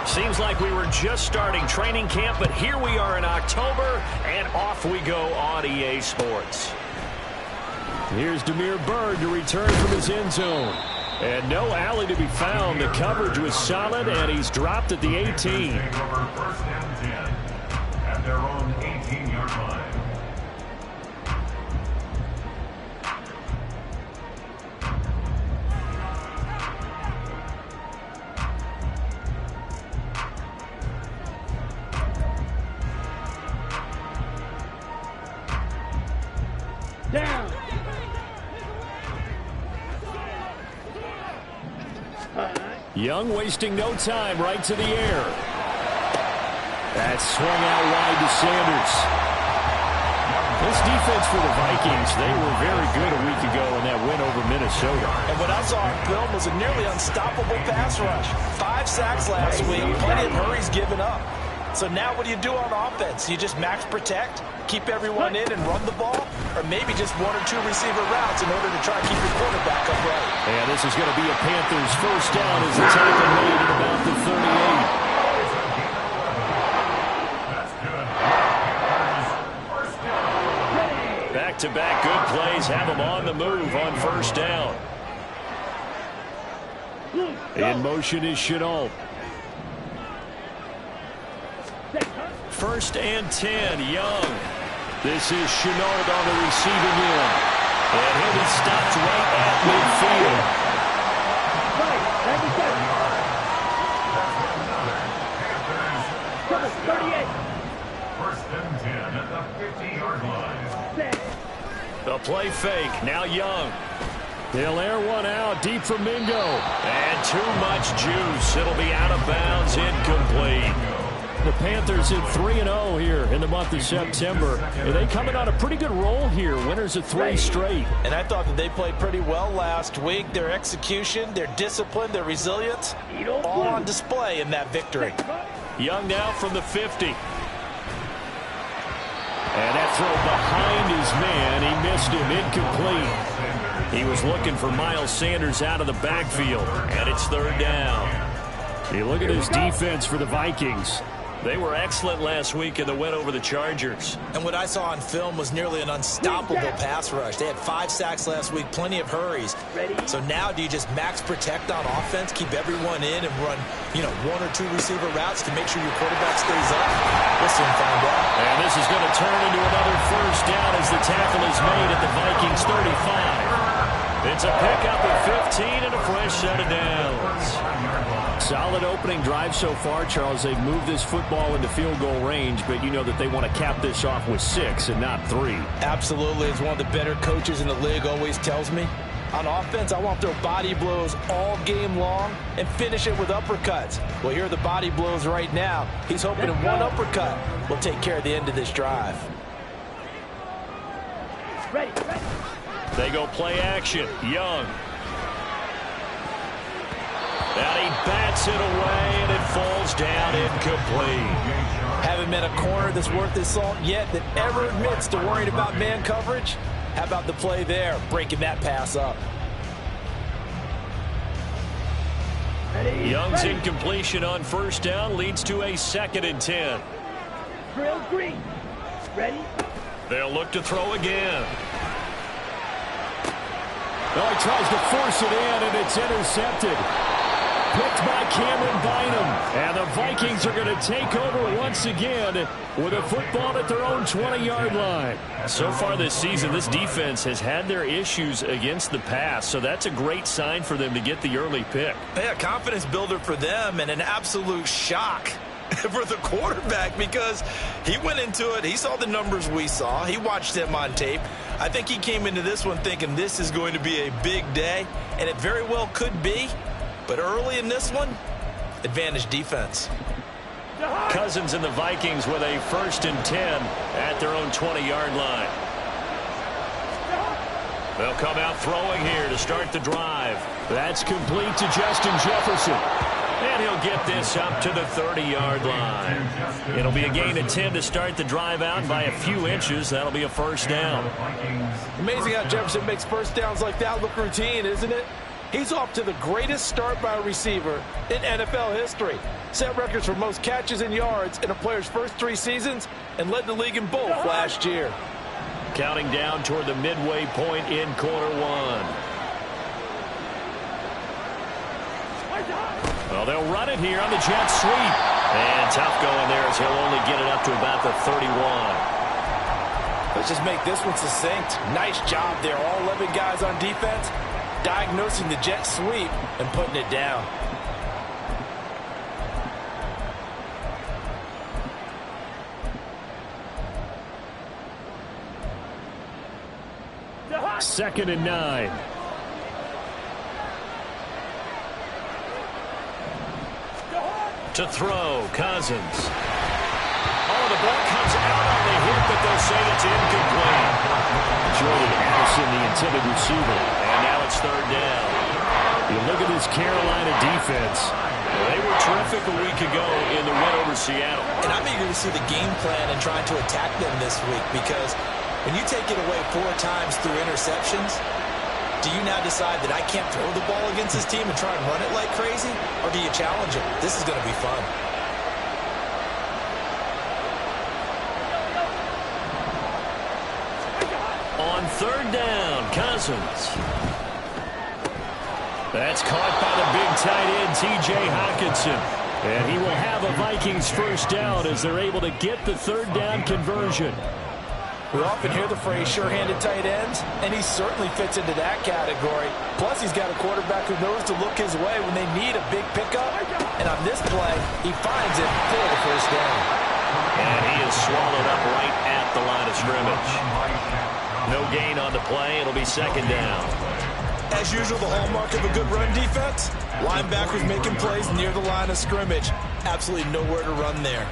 Seems like we were just starting training camp, but here we are in October, and off we go on EA Sports. Here's Demir Bird to return from his end zone. And no alley to be found. The coverage was solid, and he's dropped at the 18. First and 10 at their own 18-yard line. Down. Young wasting no time, right to the air. That's swung out wide to Sanders. This defense for the Vikings, they were very good a week ago in that win over Minnesota. And what I saw on film was a nearly unstoppable pass rush. 5 sacks last week, plenty of hurries given up. So now what do you do on offense? You just max protect, keep everyone in and run the ball, or maybe just 1 or 2 receiver routes in order to try and keep your quarterback upright. And this is going to be a Panthers first down as the tackle made at about the 38. Back-to-back good plays have them on the move on first down. In motion is Chenault. First and 10, Young. This is Chenault on the receiving end. And he'll be stopped right at midfield. First and 10 at the 50-yard line. The play fake, now Young. They'll air one out deep from Mingo. And too much juice. It'll be out of bounds, incomplete. The Panthers in 3-0 here in the month of September. And they coming on a pretty good roll here. Winners of 3 straight. And I thought that they played pretty well last week. Their execution, their discipline, their resilience, all on display in that victory. Young now from the 50. And that throw behind his man. He missed him, incomplete. He was looking for Miles Sanders out of the backfield. And it's 3rd down. You look at this defense for the Vikings. They were excellent last week in the win over the Chargers. And what I saw on film was nearly an unstoppable pass rush. They had 5 sacks last week, plenty of hurries. So now do you just max protect on offense, keep everyone in, and run, 1 or 2 receiver routes to make sure your quarterback stays up? We'll soon find out. And this is going to turn into another first down as the tackle is made at the Vikings 35. It's a pickup at 15 and a fresh set of downs. Solid opening drive so far, Charles. They've moved this football into field goal range, but you know that they want to cap this off with 6 and not 3. Absolutely. As one of the better coaches in the league always tells me, on offense, I want to throw body blows all game long and finish it with uppercuts. Well, here are the body blows right now. He's hoping that one uppercut will take care of the end of this drive. Ready. They go play action. Young. And he bats it away, and it falls down incomplete. Haven't met a corner that's worth his salt yet that ever admits to worrying about man coverage. How about the play there, breaking that pass up? Young's incompletion on first down leads to a 2nd and 10. Drill green. Ready? They'll look to throw again. Oh, he tries to force it in, and it's intercepted. Picked by Cameron Bynum. And the Vikings are going to take over once again with a football at their own 20-yard line. So far this season, this defense has had their issues against the pass, so that's a great sign for them to get the early pick. Yeah, confidence builder for them and an absolute shock for the quarterback because he went into it. He saw the numbers we saw. He watched them on tape. I think he came into this one thinking this is going to be a big day, and it very well could be. But early in this one, advantage defense. Cousins and the Vikings with a 1st and 10 at their own 20-yard line. They'll come out throwing here to start the drive. That's complete to Justin Jefferson. And he'll get this up to the 30-yard line. It'll be a gain of 10 to start the drive out by a few inches. That'll be a first down. Amazing how Jefferson makes first downs like that look routine, isn't it? He's off to the greatest start by a receiver in NFL history. Set records for most catches and yards in a player's first 3 seasons and led the league in both last year. Counting down toward the midway point in quarter 1. Well, they'll run it here on the jet sweep. And tough going there as he'll only get it up to about the 31. Let's just make this one succinct. Nice job there. All 11 guys on defense diagnosing the jet sweep and putting it down. Second and 9. To throw, Cousins. Oh, the ball comes out on the hit, but they'll say it's incomplete. Jordan Addison, the intended receiver. And now it's third down. You look at this Carolina defense. They were terrific a week ago in the win over Seattle. And I'm eager to see the game plan and trying to attack them this week, because when you take it away 4 times through interceptions, do you now decide that I can't throw the ball against this team and try and run it like crazy? Or do you challenge them? This is going to be fun. On third down, Cousins. That's caught by the big tight end, T.J. Hockenson. And he will have a Vikings first down as they're able to get the third down conversion. We often hear the phrase sure-handed tight ends, and he certainly fits into that category. Plus, he's got a quarterback who knows to look his way when they need a big pickup. And on this play, he finds it for the first down. And he is swallowed up right at the line of scrimmage. No gain on the play. It'll be second down. As usual, the hallmark of a good run defense, linebackers making plays near the line of scrimmage. Absolutely nowhere to run there.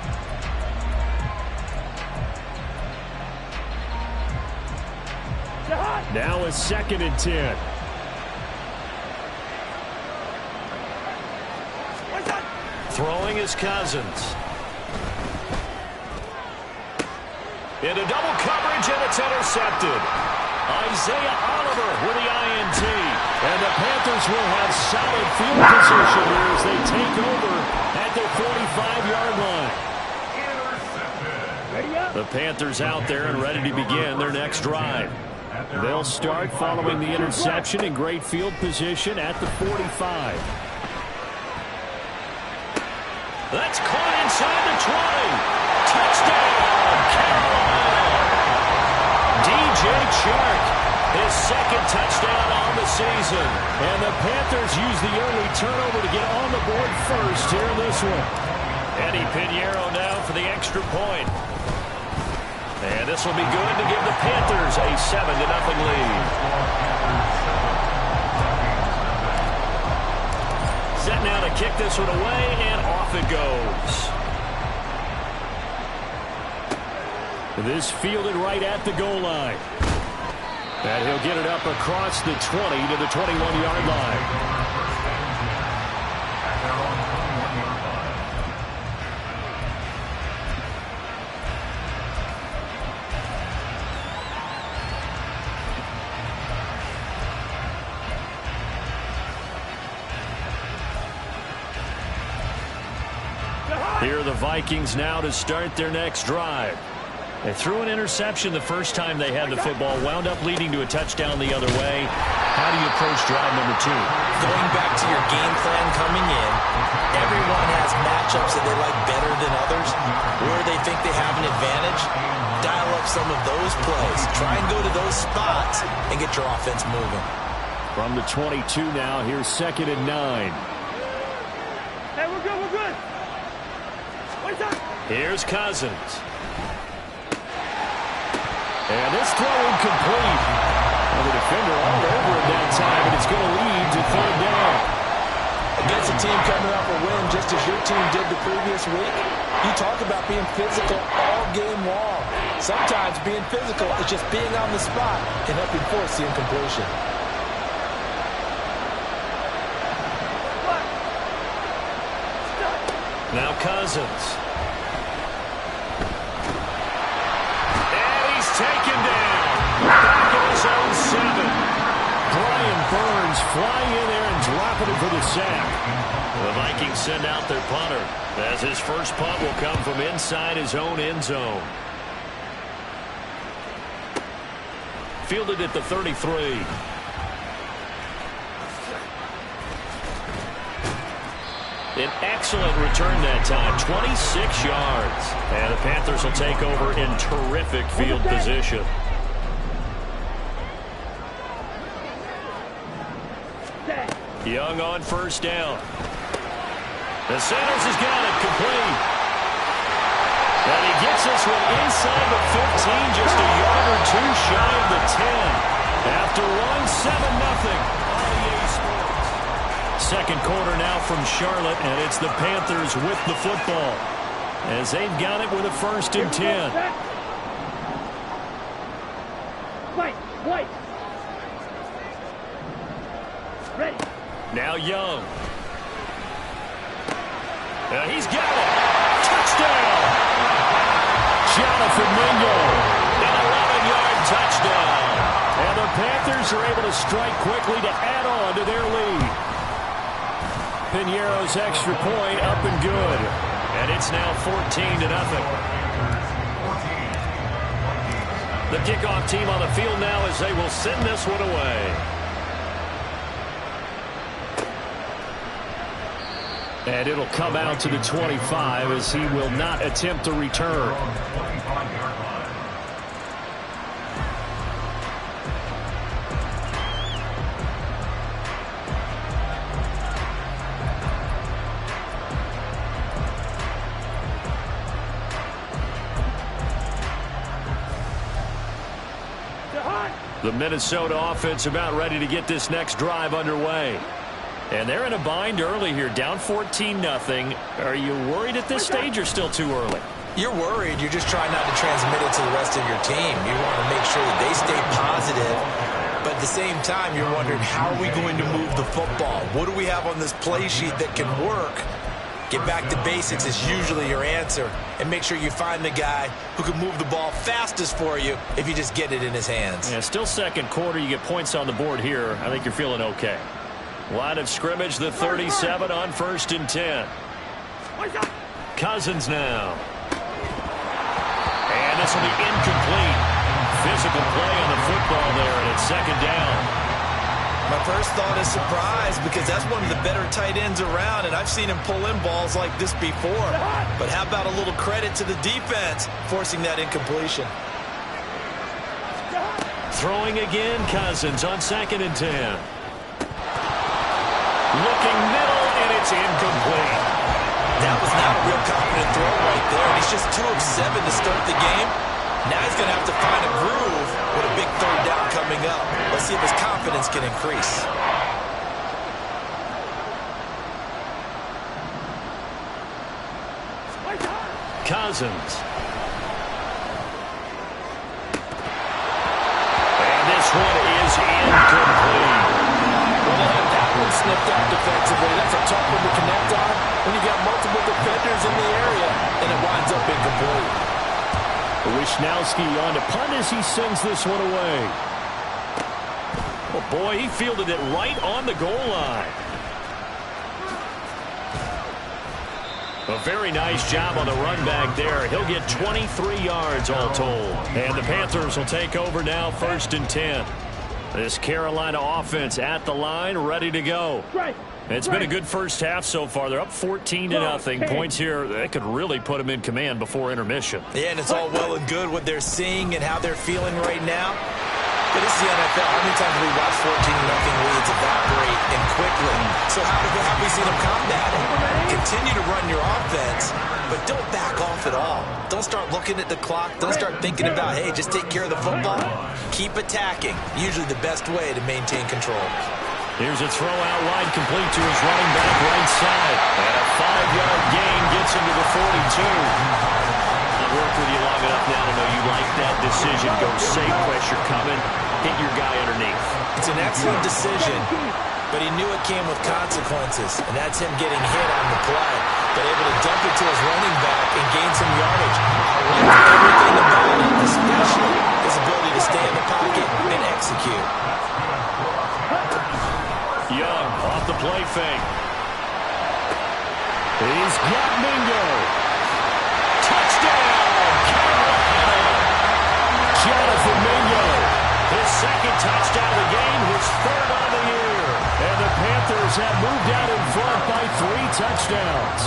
Now it's second and 10. Throwing is Cousins. Into double coverage, and it's intercepted. Isaiah Oliver with the INT. And the Panthers will have solid field position here as they take over at their 45-yard line. The Panthers out there and ready to begin their next drive. They'll start following the interception in great field position at the 45. That's caught inside the 20. Touchdown, Carolina. DJ Chark, his second touchdown on the season. And the Panthers use the early turnover to get on the board first here in this one. Eddie Pinheiro now for the extra point. And this will be good to give the Panthers a 7-0 lead. Set now to kick this one away, and off it goes. This fielded right at the goal line. And he'll get it up across the 20 to the 21-yard line. Here are the Vikings now to start their next drive. They threw an interception the first time they had the football, wound up leading to a touchdown the other way. How do you approach drive number 2? Going back to your game plan coming in, everyone has matchups that they like better than others. Where they think they have an advantage, dial up some of those plays. Try and go to those spots and get your offense moving. From the 22 now, here's second and 9. Hey, we're good, we're good. Here's Cousins. And this throw incomplete. Well, the defender all over it that time, and it's going to lead to third down. Against a team coming off a win just as your team did the previous week, you talk about being physical all game long. Sometimes being physical is just being on the spot and helping force the incompletion. Now Cousins. Taken down. Back in his own 7. Brian Burns flying in there and dropping it for the sack. The Vikings send out their punter, as his first punt will come from inside his own end zone. Fielded at the 33. An excellent return that time, 26 yards. And the Panthers will take over in terrific field position. Young on first down. The Sanders has got it complete. And he gets this one inside the 15, just a yard or two shy of the 10. After one, 7-0 on EA Sports. Second quarter now from Charlotte, and it's the Panthers with the football, as they've got it with a 1st and 10. White. Ready. Now Young. He's got it. Touchdown. Jonathan Mingo. An 11-yard touchdown. And the Panthers are able to strike quickly to add on to their lead. Piñeiro's extra point up and good. And it's now 14-0. The kickoff team on the field now as they will send this one away. And it'll come out to the 25 as he will not attempt to return. The Minnesota offense about ready to get this next drive underway. And they're in a bind early here, down 14-0. Are you worried at this stage or still too early? You're worried. You're just trying not to transmit it to the rest of your team. You want to make sure that they stay positive. But at the same time, you're wondering, how are we going to move the football? What do we have on this play sheet that can work? Get back to basics is usually your answer. And make sure you find the guy who can move the ball fastest for you if you just get it in his hands. Yeah, still second quarter. You get points on the board here. I think you're feeling okay. Line of scrimmage, the 37 on 1st and 10. Cousins now. And this will be incomplete. Physical play on the football there, and it's 2nd down. My first thought is surprise, because that's one of the better tight ends around, and I've seen him pull in balls like this before. But how about a little credit to the defense forcing that incompletion? Throwing again, Cousins on 2nd and 10. Looking middle, and it's incomplete. That was not a real confident throw right there, and he's just 2 of 7 to start the game. Now he's going to have to find a groove with a big 3rd down coming up. Let's see if his confidence can increase. Cousins. And this one is incomplete. Sniffed out defensively. That's a tough one to connect on when you got multiple defenders in the area, and it winds up incomplete. Wisnowski on to punt as he sends this one away. Oh boy, he fielded it right on the goal line. A very nice job on the run back there. He'll get 23 yards all told. And the Panthers will take over now, 1st and 10. This Carolina offense at the line, ready to go. It's been a good first half so far. They're up 14-0. Points here, they could really put them in command before intermission. Yeah, and it's all well and good what they're seeing and how they're feeling right now. But this is the NFL. How many times have we watched 14-0 leads evaporate and quickly? So how have we seen them combat it? Continue to run your offense, but don't back off at all. Don't start looking at the clock. Don't start thinking about, hey, just take care of the football. Keep attacking. Usually the best way to maintain control. Here's a throw out wide, complete to his running back right side. And a 5-yard gain gets him to the 42. I've worked with you long enough now to know you like that decision. Go safe, pressure coming, hit your guy underneath. It's an excellent decision, but he knew it came with consequences, and that's him getting hit on the play, but able to dump it to his running back and gain some yardage. I like everything about it, especially his ability to stay in the pocket and execute. Young off the play fake. He's got Mingo. Touchdown, Carolina. Jonathan Mingo. His second touchdown of the game, his third on the year. And the Panthers have moved out in front by 3 touchdowns.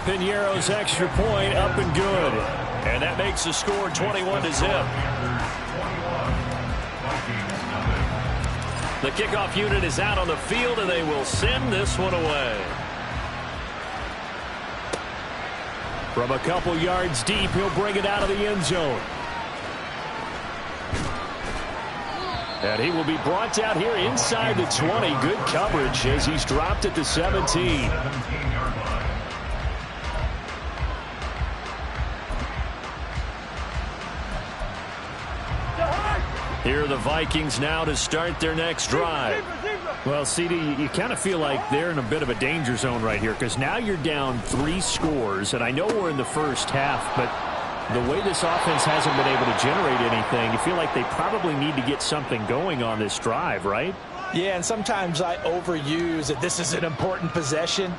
Piñeiro's extra point up and good. And that makes the score 21-0. The kickoff unit is out on the field, and they will send this one away. From a couple yards deep, he'll bring it out of the end zone. And he will be brought down here inside the 20. Good coverage as he's dropped at the 17. Here are the Vikings now to start their next drive. Well, CD, you kind of feel like they're in a bit of a danger zone right here because now you're down 3 scores, and I know we're in the first half, but the way this offense hasn't been able to generate anything, you feel like they probably need to get something going on this drive, right? Yeah, and sometimes I overuse that this is an important possession.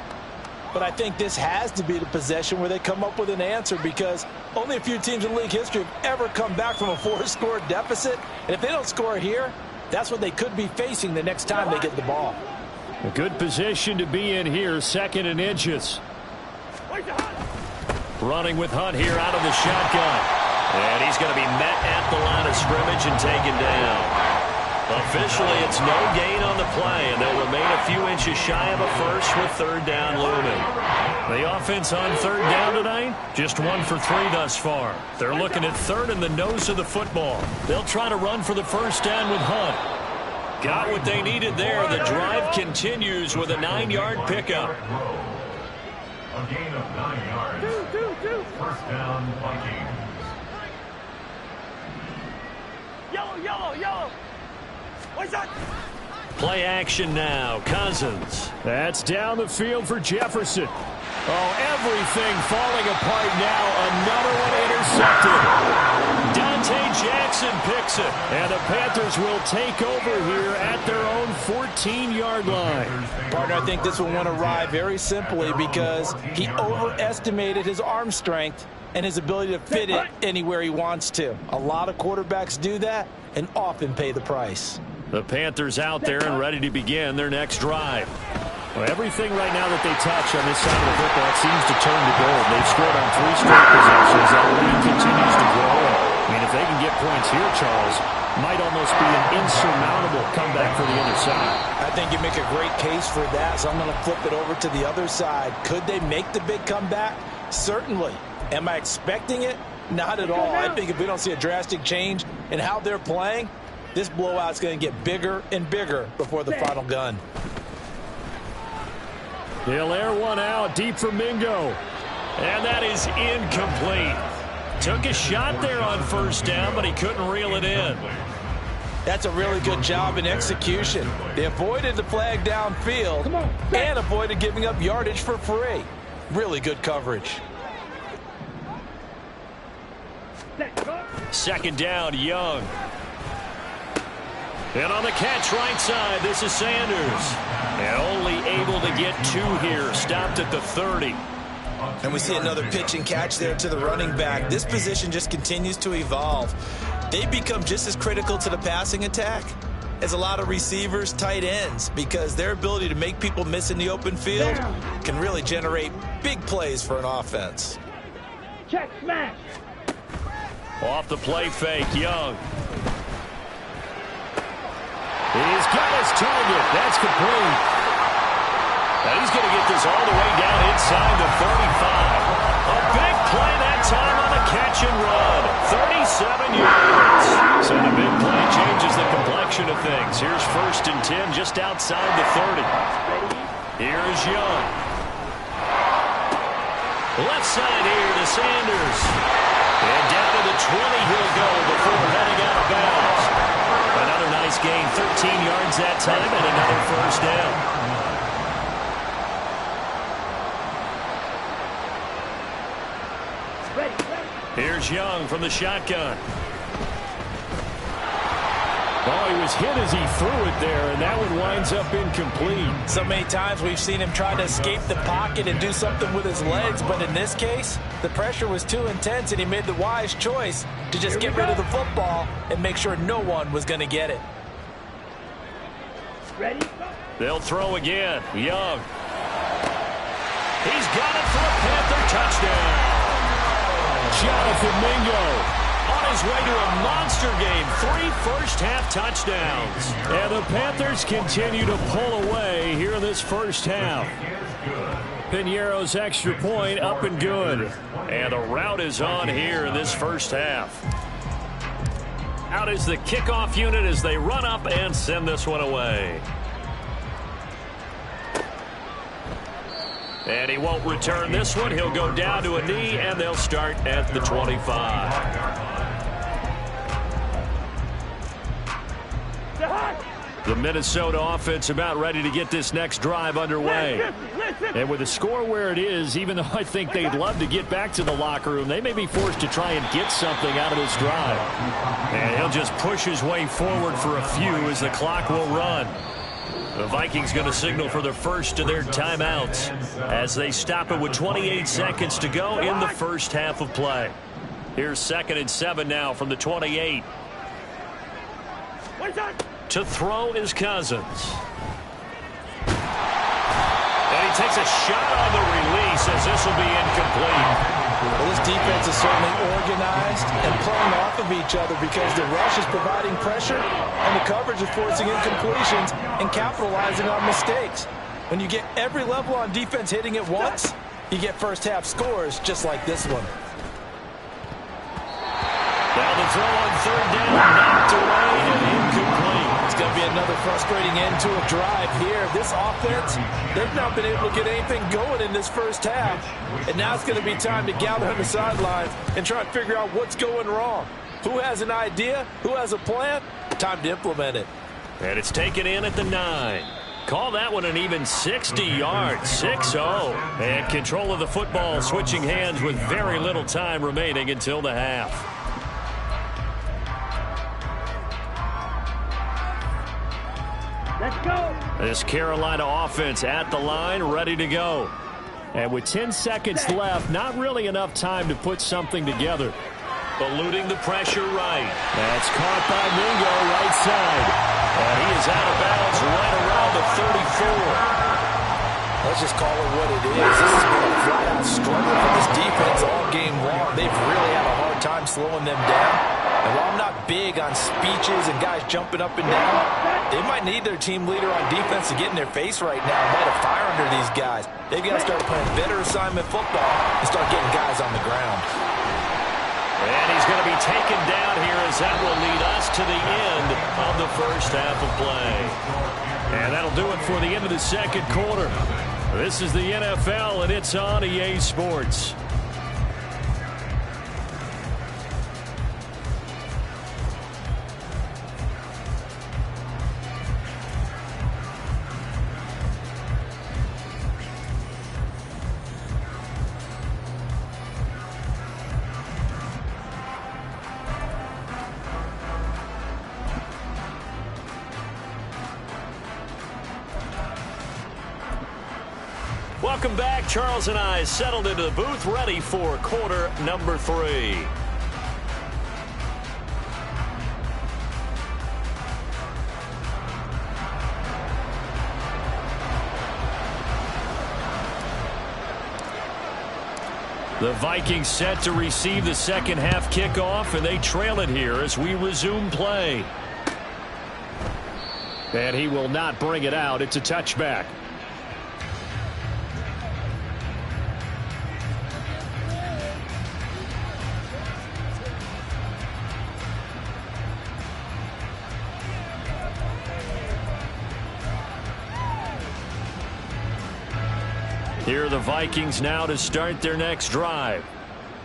But I think this has to be the possession where they come up with an answer because only a few teams in league history have ever come back from a 4-score deficit. And if they don't score here, that's what they could be facing the next time they get the ball. A good position to be in here, 2nd and inches. Running with Hunt here out of the shotgun. And he's going to be met at the line of scrimmage and taken down. Officially, it's no gain on the play, and they'll remain a few inches shy of a first with 3rd down looming. The offense on 3rd down tonight, just 1 for 3 thus far. They're looking at 3rd in the nose of the football. They'll try to run for the first down with Hunt. Got what they needed there. The drive continues with a 9-yard pickup. A gain of 9 yards. First down, Vikings. Yellow. Play action now. Cousins. That's down the field for Jefferson. Oh, everything falling apart now. Another one intercepted. Dante Jackson picks it. And the Panthers will take over here at their own 14-yard line. Partner, I think this one went awry very simply because he overestimated his arm strength and his ability to fit it anywhere he wants to. A lot of quarterbacks do that and often pay the price. The Panthers out there and ready to begin their next drive. Well, everything right now that they touch on this side of the football seems to turn to gold. They've scored on 3 straight possessions. That lead continues to grow. I mean, if they can get points here, Charles, might almost be an insurmountable comeback for the other side. I think you make a great case for that, so I'm going to flip it over to the other side. Could they make the big comeback? Certainly. Am I expecting it? Not at all. I think if we don't see a drastic change in how they're playing, this blowout's going to get bigger and bigger before the final gun. He'll air one out deep for Mingo. And that is incomplete. Took a shot there on first down, but he couldn't reel it in. That's a really good job in execution. They avoided the flag downfield and avoided giving up yardage for free. Really good coverage. 2nd down, Young. And on the catch right side, this is Sanders. And only able to get 2 here. Stopped at the 30. And we see another pitch and catch there to the running back. This position just continues to evolve. They become just as critical to the passing attack as a lot of receivers, tight ends, because their ability to make people miss in the open field can really generate big plays for an offense. Check, smash. Off the play fake, Young. He's got his target. That's complete. And he's going to get this all the way down inside the 35. A big play that time on the catch and run. 37 yards. So the big play changes the complexion of things. Here's 1st and 10 just outside the 30. Here is Young. Left side here to Sanders. And down to the 20 he'll go before heading out of bounds. Another nice gain, 13 yards that time, and another first down. Here's Young from the shotgun. Oh, he was hit as he threw it there, and that one winds up incomplete. So many times we've seen him try to escape the pocket and do something with his legs, but in this case, the pressure was too intense, and he made the wise choice to just get rid of the football and make sure no one was going to get it. Ready? They'll throw again. Young. He's got it for a Panther touchdown. Jonathan Mingo on his way to a monster game. 3 first-half touchdowns. And the Panthers continue to pull away here in this first half. Piñeiro's extra point up and good. And the route is on here in this first half. Out is the kickoff unit as they run up and send this one away. And he won't return this one. He'll go down to a knee, and they'll start at the 25. The Minnesota offense about ready to get this next drive underway. And with the score where it is, even though I think they'd love to get back to the locker room, they may be forced to try and get something out of this drive. And he'll just push his way forward for a few as the clock will run. The Vikings going to signal for the first of their timeouts as they stop it with 28 seconds to go in the first half of play. Here's 2nd and 7 now from the 28. To throw is Cousins. And he takes a shot on the release as this will be incomplete. Well, this defense is certainly organized and playing off of each other because the rush is providing pressure and the coverage is forcing incompletions and capitalizing on mistakes. When you get every level on defense hitting at once, you get first half scores just like this one. Now the throw on 3rd down, knocked away and incomplete. It's going to be another frustrating end to a drive here. This offense, they've not been able to get anything going in this first half. And now it's going to be time to gather on the sidelines and try and figure out what's going wrong. Who has an idea? Who has a plan? Time to implement it. And it's taken in at the 9. Call that one an even 60 yards, 6-0. And control of the football switching hands with very little time remaining until the half. Let's go. This Carolina offense at the line, ready to go. And with 10 seconds left, not really enough time to put something together. Eluding the pressure right. That's caught by Mingo right side. And he is out of bounds right around the 34. Let's just call it what it is. This has been a flat-out struggle for this defense all game long. They've really had a hard time slowing them down. And while I'm not big on speeches and guys jumping up and down, they might need their team leader on defense to get in their face right now and light a fire under these guys. They've got to start playing better assignment football and start getting guys on the ground. And he's going to be taken down here as that will lead us to the end of the first half of play. And that'll do it for the end of the second quarter. This is the NFL, and it's on EA Sports. Welcome back. Charles and I settled into the booth, ready for quarter number 3. The Vikings set to receive the second half kickoff, and they trail it here as we resume play. And he will not bring it out. It's a touchback. Here are the Vikings now to start their next drive.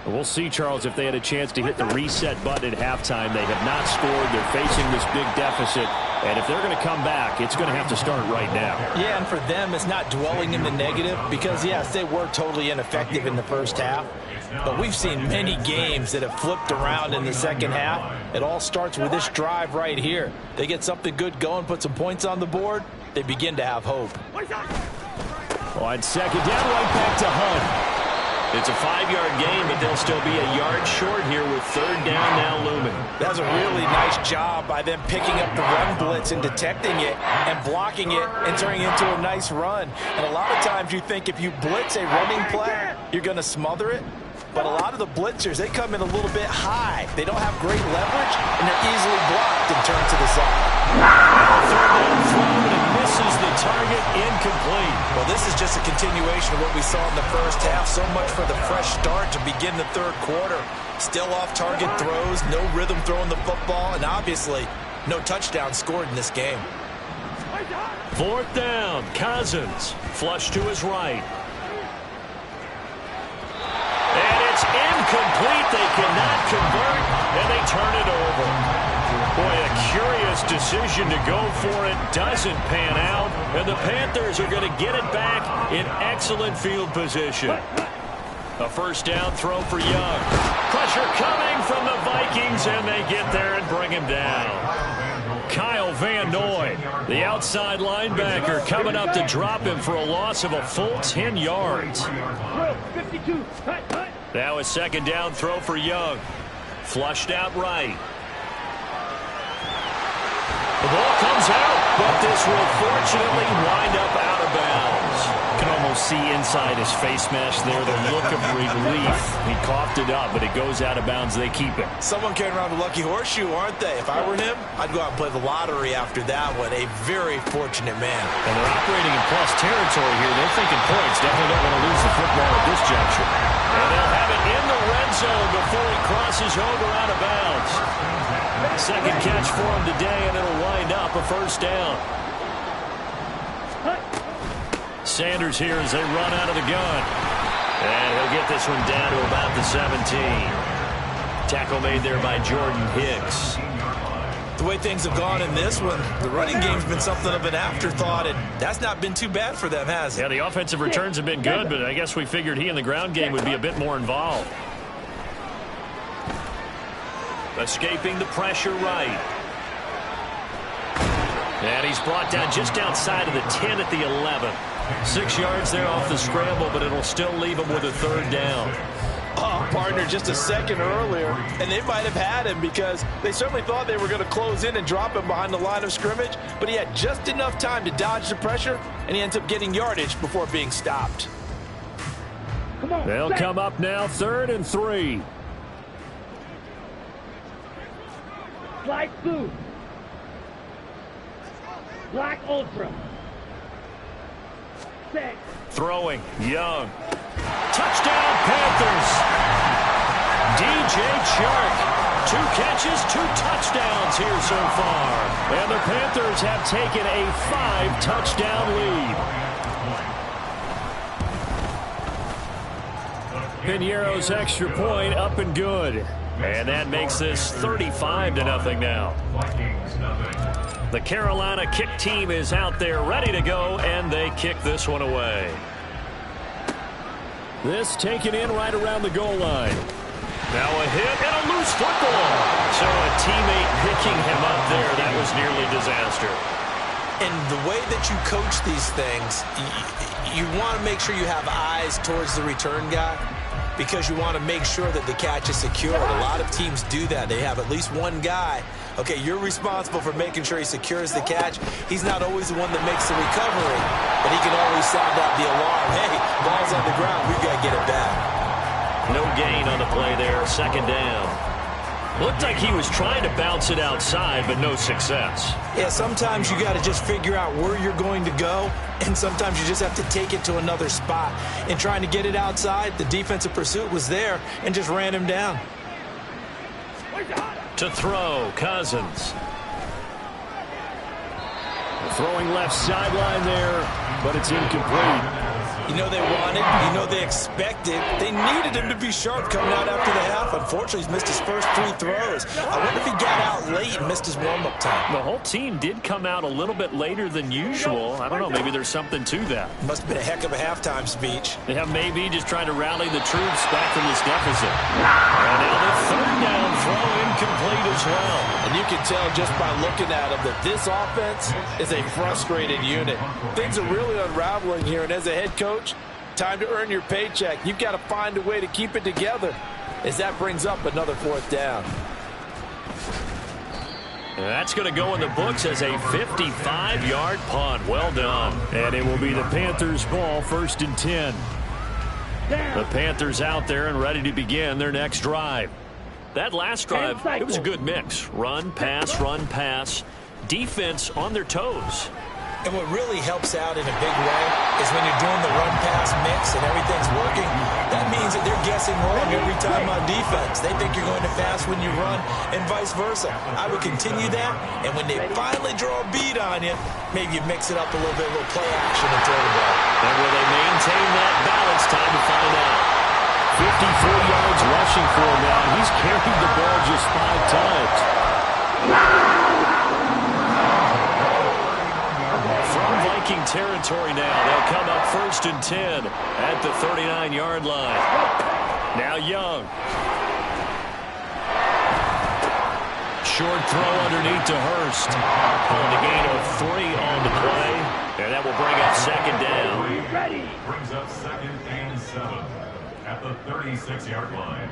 We'll see, Charles, if they had a chance to hit the reset button at halftime. They have not scored. They're facing this big deficit, And if they're going to come back, it's going to have to start right now. Yeah, and for them, it's not dwelling in the negative because, yes, they were totally ineffective in the first half. But we've seen many games that have flipped around in the second half. It all starts with this drive right here. They get something good going, put some points on the board, they begin to have hope. On second down, right back to Hunt. It's a 5-yard gain, but they'll still be a yard short here with third down now looming. That's a really nice job by them picking up the run blitz and detecting it and blocking it and turning it into a nice run. And a lot of times you think if you blitz a running play, you're going to smother it. But a lot of the blitzers, they come in a little bit high. They don't have great leverage, and they're easily blocked and turned to the side. Third down throw, and it misses the target, incomplete. Well, this is just a continuation of what we saw in the first half. So much for the fresh start to begin the third quarter. Still off-target throws, no rhythm throwing the football, and obviously no touchdown scored in this game. Fourth down, Cousins. Flush to his right. And it's incomplete. They cannot convert, and they turn it over. Boy, a curious decision to go for it. Doesn't pan out, and the Panthers are going to get it back in excellent field position. A first down throw for Young. Pressure coming from the Vikings, and they get there and bring him down. Kyle Van Noy, the outside linebacker, coming up to drop him for a loss of a full 10 yards. 52. Now a second down throw for Young. Flushed out right. The ball comes out, but this will fortunately wind up out of bounds. You can almost see inside his face mask there the look of relief. He coughed it up, but it goes out of bounds. They keep it. Someone carrying around a lucky horseshoe, aren't they? If I were him, I'd go out and play the lottery after that one. A very fortunate man. And they're operating in plus territory here. They're thinking points. Definitely don't want to lose the football at this juncture. And they'll have it in the red zone before he crosses over out of bounds. Second catch for him today, and it'll wind up a first down. Sanders here as they run out of the gun. And he'll get this one down to about the 17. Tackle made there by Jordan Hicks. The way things have gone in this one, the running game's been something of an afterthought, and that's not been too bad for them, has it? Yeah, the offensive returns have been good, but I guess we figured he in the ground game would be a bit more involved. Escaping the pressure right. And he's brought down just outside of the 10 at the 11. 6 yards there off the scramble, but it'll still leave him with a third down. Oh, partner, just a second earlier, and they might have had him because they certainly thought they were going to close in and drop him behind the line of scrimmage, but he had just enough time to dodge the pressure, and he ends up getting yardage before being stopped. Come on. They'll come up now, 3rd and 3. Slide blue. Black Ultra. Set. Throwing, Young. Touchdown, Panthers. DJ Chark. 2 catches, 2 touchdowns here so far. And the Panthers have taken a 5-touchdown lead. Piniero's extra point up and good. And that makes this 35-0 now. The Carolina kick team is out there ready to go, and they kick this one away. This taken in right around the goal line. Now a hit and a loose football. So a teammate picking him up there. That was nearly disaster. And the way that you coach these things, you want to make sure you have eyes towards the return guy because you want to make sure that the catch is secured. A lot of teams do that. They have at least one guy. Okay, you're responsible for making sure he secures the catch. He's not always the one that makes the recovery, but he can always sound out the alarm. Hey, ball's on the ground. We've got to get it back. No gain on the play there. 2nd down. Looked like he was trying to bounce it outside, but no success. Yeah, sometimes you got to just figure out where you're going to go, and sometimes you just have to take it to another spot. In trying to get it outside, the defensive pursuit was there and just ran him down. To throw, Cousins. Throwing left sideline there, but it's incomplete. You know they wanted, you know they expected. They needed him to be sharp coming out after the half. Unfortunately, he's missed his first 3 throws. I wonder if he got out late and missed his warm-up time. The whole team did come out a little bit later than usual. I don't know, maybe there's something to that. Must have been a heck of a halftime speech. Yeah, maybe just trying to rally the troops back from this deficit. And now the third down throw incomplete as well. And you can tell just by looking at him that this offense is a frustrated unit. Things are really unraveling here, and as a head coach, time to earn your paycheck. You've got to find a way to keep it together as that brings up another 4th down. That's going to go in the books as a 55-yard punt. Well done. And it will be the Panthers' ball, 1st and 10. The Panthers out there and ready to begin their next drive. That last drive, it was a good mix. Run, pass. Defense on their toes. And what really helps out in a big way is when you're doing the run-pass mix and everything's working, that means that they're guessing wrong every time on defense. They think you're going to pass when you run and vice versa. I would continue that, and when they finally draw a beat on you, maybe you mix it up a little bit, a little play action and throw the ball. And will they maintain that balance? Time to find out. 54 yards rushing for him now. He's carried the ball just 5 times. Viking territory now. They'll come up 1st and 10 at the 39-yard line. Now Young. Short throw underneath to Hurst. On the gain of 3 on the play. And that will bring up 2nd down. Ready. Brings up 2nd and 7 at the 36-yard line.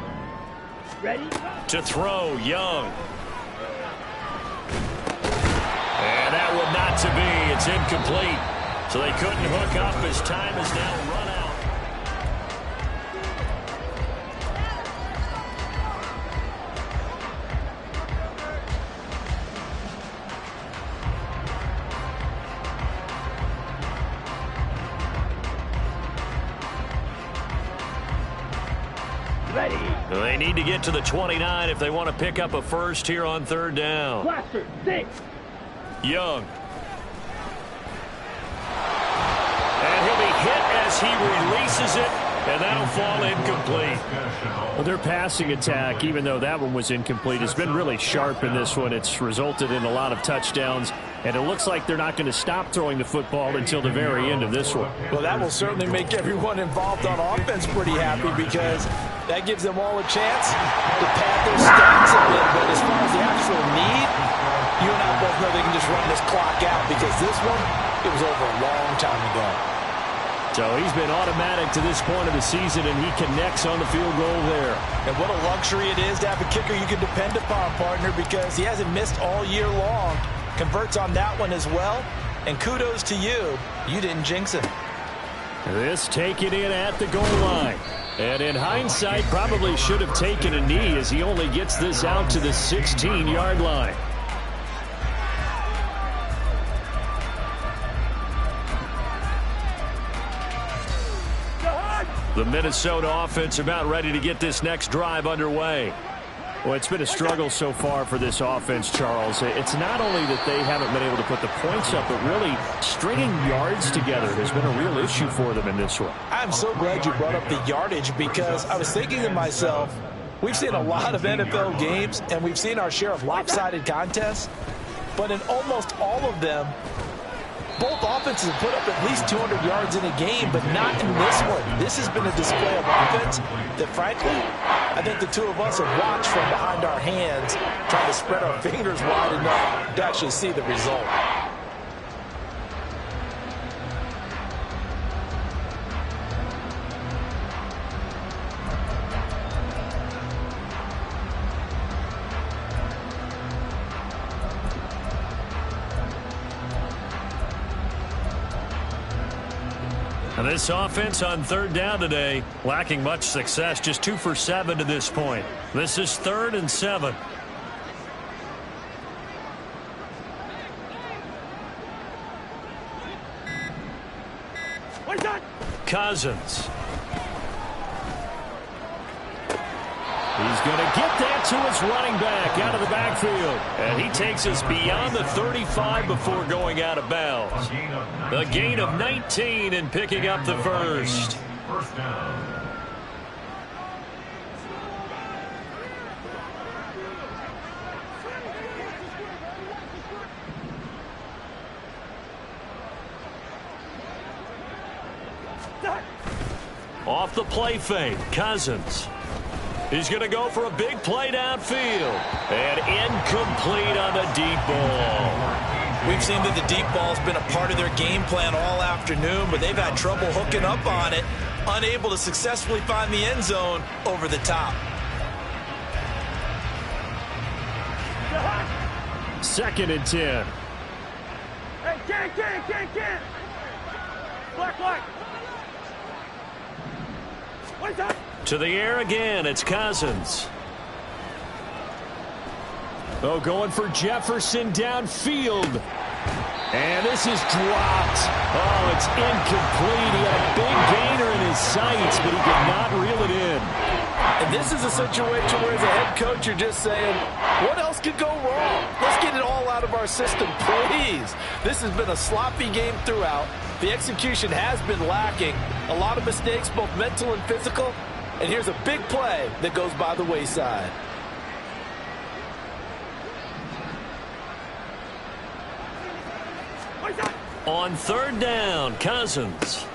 Ready? To throw, Young. And that will not to be. It's incomplete. So they couldn't hook up as time is now run out. Ready. They need to get to the 29 if they want to pick up a first here on 3rd down. Blaster, 6. Young. And he'll be hit as he releases it, and that'll fall incomplete. Well, their passing attack, even though that one was incomplete, has been really sharp in this one. It's resulted in a lot of touchdowns, and it looks like they're not going to stop throwing the football until the very end of this one. Well, that will certainly make everyone involved on offense pretty happy because that gives them all a chance to pad their stats a bit. But as far as the actual need, you and I both know they can just run this clock out because this one, it was over a long time ago. So he's been automatic to this point of the season, and he connects on the field goal there. And what a luxury it is to have a kicker you can depend upon, partner, because he hasn't missed all year long. Converts on that one as well. And kudos to you. You didn't jinx him. This taken in at the goal line. And in hindsight, probably should have taken a knee as he only gets this out to the 16-yard line. The Minnesota offense about ready to get this next drive underway. Well, it's been a struggle so far for this offense, Charles. It's not only that they haven't been able to put the points up, but really stringing yards together has been a real issue for them in this one. I'm so glad you brought up the yardage because I was thinking to myself, we've seen a lot of NFL games and we've seen our share of lopsided contests, but in almost all of them, both offenses have put up at least 200 yards in a game, but not in this one. This has been a display of offense that, frankly, I think the two of us have watched from behind our hands, trying to spread our fingers wide enough to actually see the result. And this offense on 3rd down today, lacking much success, just 2 for 7 to this point. This is 3rd and 7. Cousins. He's going to get that to his running back out of the backfield. And he takes us beyond the 35 before going out of bounds. A gain of 19 and picking up the first. First down. Off the play fake, Cousins. He's going to go for a big play downfield. And incomplete on the deep ball. We've seen that the deep ball's been a part of their game plan all afternoon, but they've had trouble hooking up on it, unable to successfully find the end zone over the top. Second and 10. Hey, can't. Black. What's up? To the air again, it's Cousins. Oh, going for Jefferson downfield. And this is dropped. Oh, it's incomplete. He had a big gainer in his sights, but he could not reel it in. And this is a situation where, as a head coach, you're just saying, what else could go wrong? Let's get it all out of our system, please. This has been a sloppy game throughout. The execution has been lacking. A lot of mistakes, both mental and physical. And here's a big play that goes by the wayside. On third down, Cousins.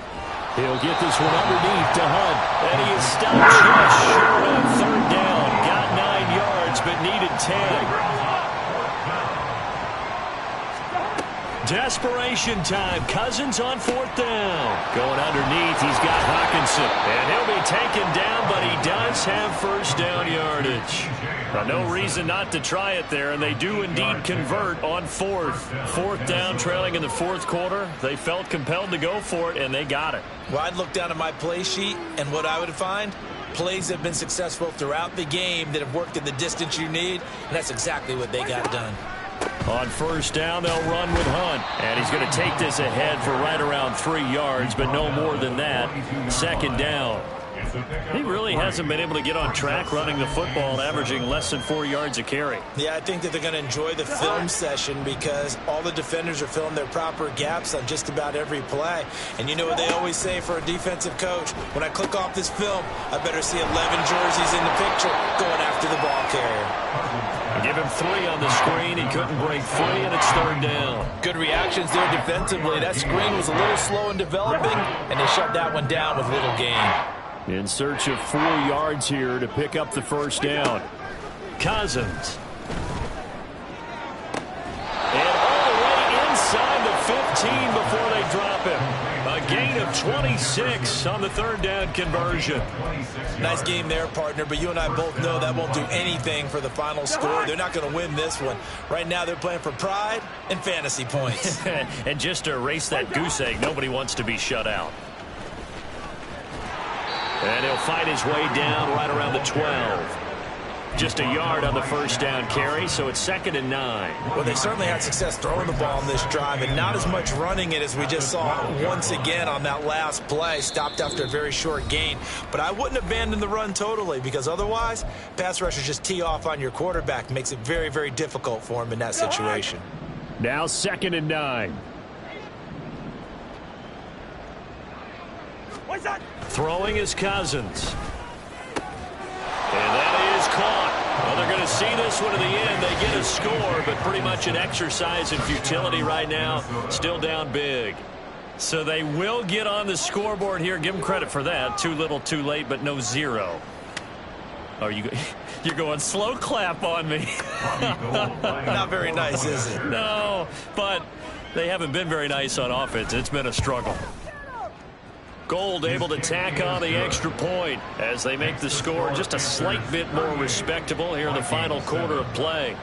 He'll get this one underneath to Hunt. And he is stopped just short on third down. Got 9 yards, but needed 10. Desperation time. Cousins on fourth down. Going underneath, he's got Hawkinson. And he'll be taken down, but he does have first down yardage. No reason not to try it there, and they do indeed convert on fourth. Fourth down, trailing in the fourth quarter. They felt compelled to go for it, and they got it. Well, I'd look down at my play sheet, and what I would find, plays have been successful throughout the game that have worked at the distance you need, and that's exactly what they got done. On first down, they'll run with Hunt. And he's going to take this ahead for right around 3 yards, but no more than that. Second down. He really hasn't been able to get on track running the football, averaging less than 4 yards a carry. Yeah, I think that they're going to enjoy the film session because all the defenders are filling their proper gaps on just about every play. And you know what they always say for a defensive coach? When I click off this film, I better see 11 jerseys in the picture going after the ball carrier. Give him 3 on the screen. He couldn't break free, and it's third down. Good reactions there defensively. That screen was a little slow in developing, and they shut that one down with little gain. In search of 4 yards here to pick up the first down. Cousins. And all the way inside the 15 before they drop him. A gain of 26 on the third down conversion. Nice game there, partner, but you and I both know that won't do anything for the final score. They're not going to win this one. Right now they're playing for pride and fantasy points. And just to erase that goose egg, nobody wants to be shut out. And he'll fight his way down right around the 12. Just a yard on the first down carry, so it's 2nd and 9. Well, they certainly had success throwing the ball on this drive and not as much running it as we just saw once again on that last play. Stopped after a very short gain. But I wouldn't abandon the run totally because otherwise, pass rushers just tee off on your quarterback. Makes it very, very difficult for him in that situation. Now 2nd and 9. What's that? Throwing is Cousins. And that is caught. Well, they're going to see this one to the end. They get a score, but pretty much an exercise in futility right now. Still down big. So they will get on the scoreboard here. Give them credit for that. Too little, too late, but no 0. Oh, you're going slow clap on me. Not very nice, is it? No, but they haven't been very nice on offense. It's been a struggle. Gold able to tack on the extra point as they make the score just a slight bit more respectable here in the final quarter of play.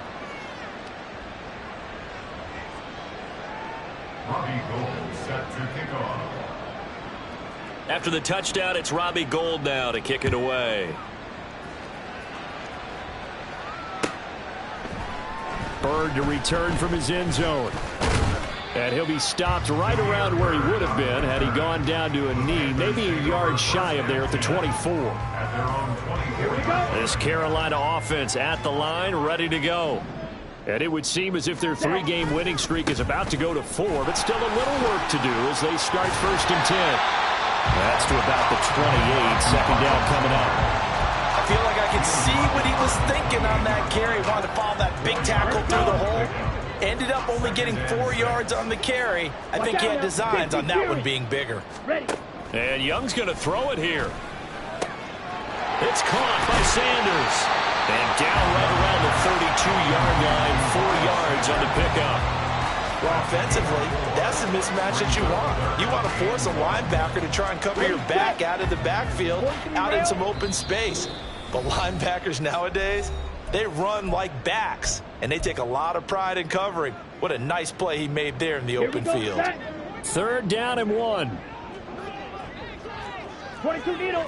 Robbie Gould set to kick off. After the touchdown, it's Robbie Gould now to kick it away. Bird to return from his end zone. And he'll be stopped right around where he would have been had he gone down to a knee, maybe a yard shy of there at the 24. This Carolina offense at the line, ready to go. And it would seem as if their 3-game winning streak is about to go to 4, but still a little work to do as they start 1st and 10. That's to about the 28, second down coming up. I feel like I can see what he was thinking on that carry. Wanted to follow that big tackle through the hole. Ended up only getting 4 yards on the carry. I think he had designs on that one being bigger. And Young's going to throw it here. It's caught by Sanders. And down right around the 32-yard line, 4 yards on the pickup. Well, offensively, that's the mismatch that you want. You want to force a linebacker to try and cover your back out of the backfield, out in some open space. But linebackers nowadays, they run like backs, and they take a lot of pride in covering. What a nice play he made there in the open field. 3rd down and 1. 22 needle.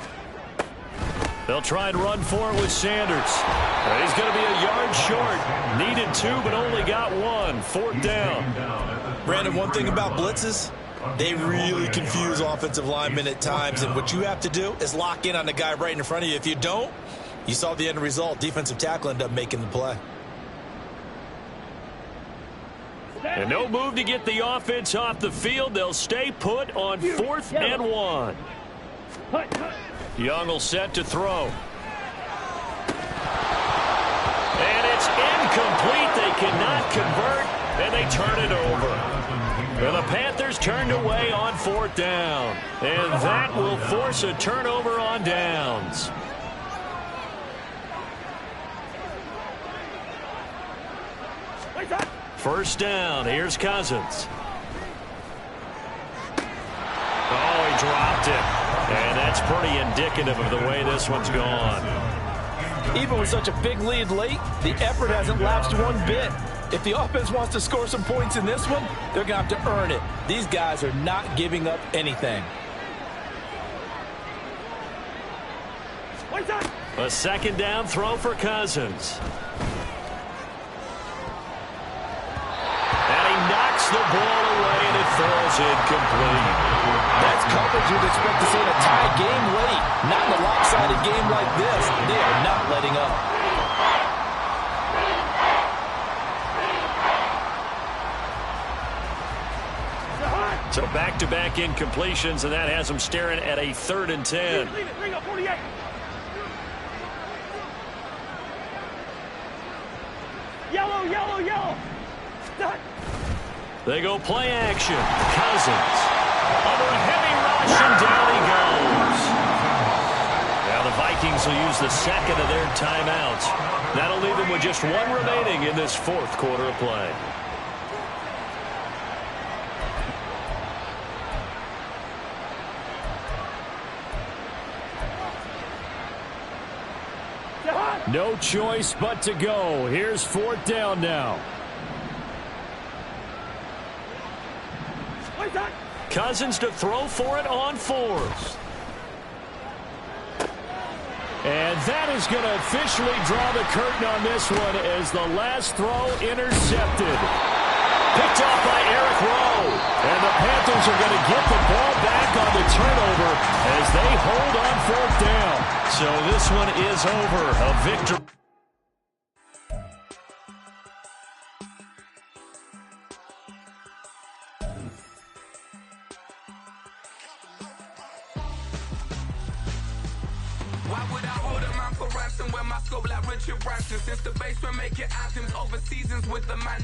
They'll try and run for it with Sanders. He's going to be a yard short. Needed 2, but only got 1. 4th down. Brandon, one thing about blitzes, they really confuse offensive linemen at times, and what you have to do is lock in on the guy right in front of you. If you don't, you saw the end result. Defensive tackle ended up making the play. And no move to get the offense off the field. They'll stay put on 4th and 1. Young will set to throw. And it's incomplete. They cannot convert, and they turn it over. Well, the Panthers turned away on 4th down. And that will force a turnover on downs. First down. Here's Cousins. Oh, he dropped it. And that's pretty indicative of the way this one's gone. Even with such a big lead late, the effort hasn't lapsed one bit. If the offense wants to score some points in this one, they're going to have to earn it. These guys are not giving up anything. A 2nd down throw for Cousins. And he knocks the ball away, and it falls incomplete. That's coverage you'd expect to see in a tie game late. Not in a lopsided game like this. They are not letting up. So back-to-back incompletions, and that has them staring at a 3rd and 10. Yellow, yellow, yellow. They go play action. Cousins. Under a heavy rush, and down he goes. Now the Vikings will use the 2nd of their timeouts. That'll leave them with just 1 remaining in this 4th quarter of play. No choice but to go. Here's 4th down now. Cousins to throw for it on 4th. And that is going to officially draw the curtain on this one as the last throw intercepted. Picked off by Eric Rowe. And the Panthers are going to get the ball back on the turnover as they hold on 4th down. So this one is over. A victory. Why would I hold a man for ransom when my scope like Richard Branson? Since the basement making items over seasons with the man